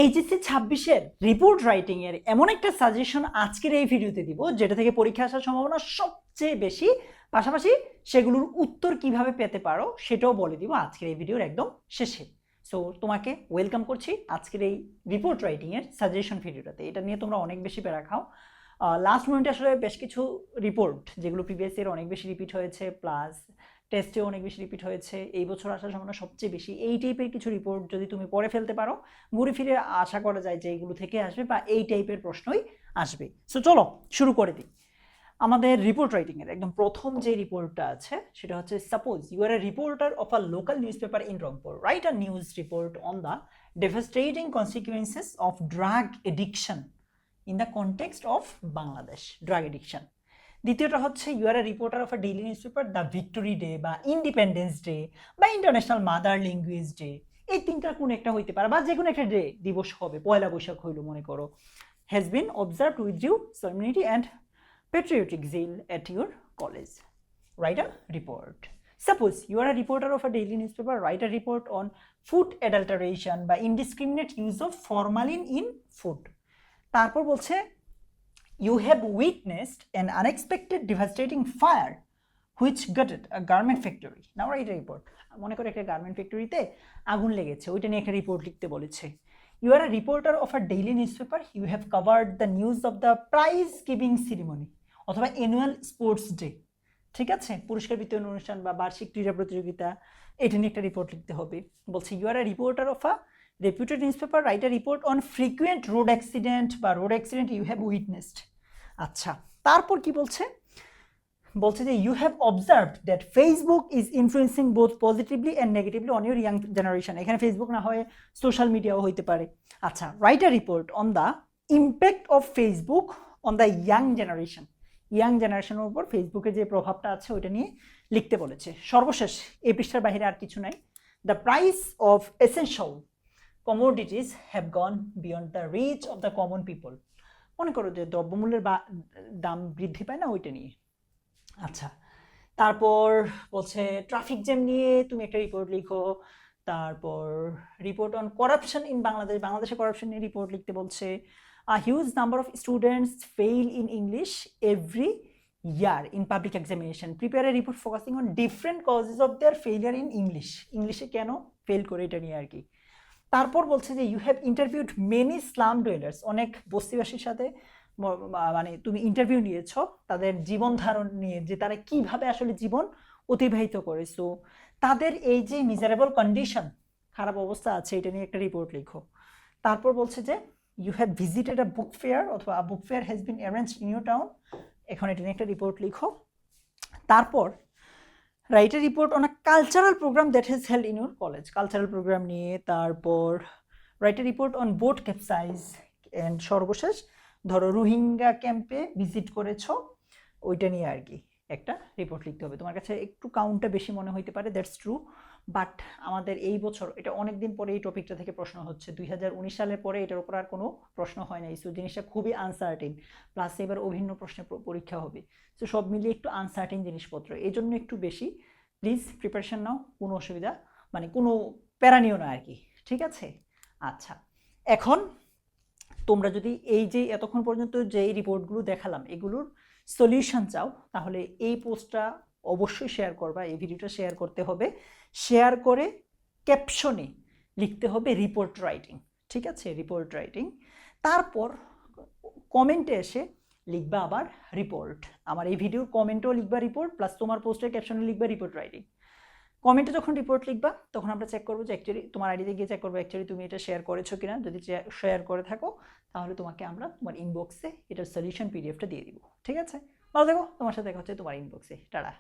HSC 26-এর report writing এর এমন একটা সাজেশন আজকের এই ভিডিওতে দিব যেটা থেকে পরীক্ষা আসার সম্ভাবনা সবচেয়ে বেশি, পাশাপাশি সেগুলোর উত্তর কিভাবে পেতে পারো সেটাও বলে দিব আজকের এই ভিডিওর একদম শেষে। সো তোমাকে ওয়েলকাম করছি আজকের এই রিপোর্ট রাইটিং এর সাজেশন ভিডিওটাতে। এটা নিয়ে তোমরা অনেক বেশি প্যারা খাও। লাস্ট মোমেন্টে আসলে বেশ কিছু রিপোর্ট যেগুলো প্রিভিয়াস ইয়ার অনেক বেশি রিপিট হয়েছে, প্লাস টেস্টেও অনেক বেশি রিপিট হয়েছে, এই বছর আসার সম্ভাবনা সবচেয়ে বেশি। এই টাইপের কিছু রিপোর্ট যদি তুমি পড়ে ফেলতে পারো, ঘুরে ফিরে আশা করা যায় যে এইগুলো থেকে আসবে বা এই টাইপের প্রশ্নই আসবে। সো চলো শুরু করে দিই। আমাদের রিপোর্ট রাইটিং এর একদম প্রথম যে রিপোর্টটা আছে সেটা হচ্ছে, suppose you are a reporter of a local newspaper in Rangpur, write a news report on the devastating consequences of drug addiction in the context of Bangladesh, drug addiction. দ্বিতীয়টা হচ্ছে, you are a reporter of a daily newspaper the victory day বা independence day বা international mother language day. এই তিনটার কোনো একটা হইতে পারে, বা যে কোনো একটা ডে, দিবস হবে, পয়লা বৈশাখ হইলো মনে করো, has been observed with due solemnity and patriotic zeal at your college. Write a report. Suppose you are a reporter of a daily newspaper, write a report on food adulteration by indiscriminate use of formalin in food. তারপর বলছে, you have witnessed an unexpected devastating fire which gutted a garment factory. Now write a report. মনে করো একটা garment ফ্যাক্টরিতে আগুন লেগেছে, ওইটা নিয়ে একটা রিপোর্ট লিখতে বলেছে। You are a reporter of a daily newspaper, you have covered the news of the prize giving ceremony অথবা অ্যানুয়াল স্পোর্টস ডে। ঠিক আছে, পুরস্কার বিতরণ অনুষ্ঠান বা বার্ষিক ক্রীড়া প্রতিযোগিতা, এটা নিয়ে একটা রিপোর্ট লিখতে হবে। বলছে, you are a reporter of a reputed newspaper, write a report on frequent road accident বা road accident you have witnessed. আচ্ছা, তারপর কি বলছে? বলছে যে you have observed that Facebook is influencing both positively and negatively on your young generation. এখানে Facebook না হয়ে সোশ্যাল মিডিয়াও হইতে পারে। আচ্ছা, write a report on the impact of Facebook on the young generation. Young জেনারেশনের উপর ফেসবুকের যে প্রভাবটা আছে ওইটা নিয়ে লিখতে বলেছে। সর্বশেষ, এই পৃষ্ঠার বাইরে আর কিছু নাই। The price of essential commodities have gone beyond the reach of the common people. মনে করো যে দ্রব্যমূল্যের দাম বৃদ্ধি পায় না, ওইটা নিয়ে। আচ্ছা, তারপর বলছে ট্রাফিক জ্যাম নিয়ে তুমি একটা রিপোর্ট লিখো। তারপর report on corruption in Bangladesh, বাংলাদেশে করাপশন নিয়ে রিপোর্ট লিখতে বলছে। A huge number of students fail in English every year in public examination, prepare a report focusing on different causes of their failure in English. ইংলিশে কেন fail করে এটা নিয়ে আর কি। তারপর বলছে যে you have interviewed many slum dwellers, অনেক বস্তিবাসীর সাথে মানে তুমি ইন্টারভিউ নিয়েছো তাদের জীবন ধারণ নিয়ে, যে তারা কিভাবে আসলে জীবন অতিবাহিত করে। সো তাদের এই যে মিজারেবল কন্ডিশন, খারাপ অবস্থা আছে, এটা নিয়ে একটা রিপোর্ট লিখো। তারপর বলছে যে you have visited a book fair অথবা a book fair has been arranged in your town, এখন এটা নিয়ে একটা রিপোর্ট লিখো। তারপর write a report on a cultural programme that has held in your college, cultural programme নিয়ে। তারপর write a report on boat capsize. And সর্বশেষ, ধরো রোহিঙ্গা ক্যাম্পে ভিজিট করেছো, ওইটা নিয়ে আর কি একটা রিপোর্ট লিখতে হবে। তোমার কাছে একটু কাউন্টটা বেশি মনে হইতে পারে, দ্যাটস ট্রু, বাট আমাদের এই বছর এটা অনেক দিন পরে এই টপিকটা থেকে প্রশ্ন হচ্ছে। 2019 সালের পরে এটার উপর আর কোনো প্রশ্ন হয় নাই। সো জিনিসটা খুবই আনসার্টেন, প্লাস এবার অভিন্ন প্রশ্নে পরীক্ষা হবে। সো সব মিলিয়ে একটু আনসার্টেন জিনিসপত্র, এই জন্য একটু বেশি। প্লিজ প্রিপারেশন নাও, কোনো অসুবিধা মানে কোনো প্যারা নিও না আর কি, ঠিক আছে? আচ্ছা, এখন তোমরা যদি এই যে এতক্ষণ পর্যন্ত যে রিপোর্টগুলো দেখালাম এগুলোর সলিউশন চাও, তাহলে এই পোস্টটা অবশ্যই শেয়ার করবা, এই ভিডিওটা শেয়ার করতে হবে। শেয়ার করে ক্যাপশনে লিখতে হবে রিপোর্ট রাইটিং, ঠিক আছে? Report writing. তারপর কমেন্টে এসে লিখবা আবার রিপোর্ট। আমার এই ভিডিওর কমেন্টেও লিখবা রিপোর্ট, প্লাস তোমার পোস্টের ক্যাপশনে লিখবা রিপোর্ট রাইটিং। কমেন্টে যখন রিপোর্ট লিখবা তখন আমরা চেক করবো যে অ্যাকচুয়ালি তোমার আইডিতে গিয়ে চেক করবো অ্যাকচুয়ালি তুমি এটা শেয়ার করেছো কিনা। যদি শেয়ার করে থাকো তাহলে তোমাকে আমরা তোমার ইনবক্সে এটার সলিউশন পিডিএফটা দিয়ে দিব, ঠিক আছে? ভালো থেকো, তোমার সাথে দেখা হচ্ছে তোমার ইনবক্সে। টাটা।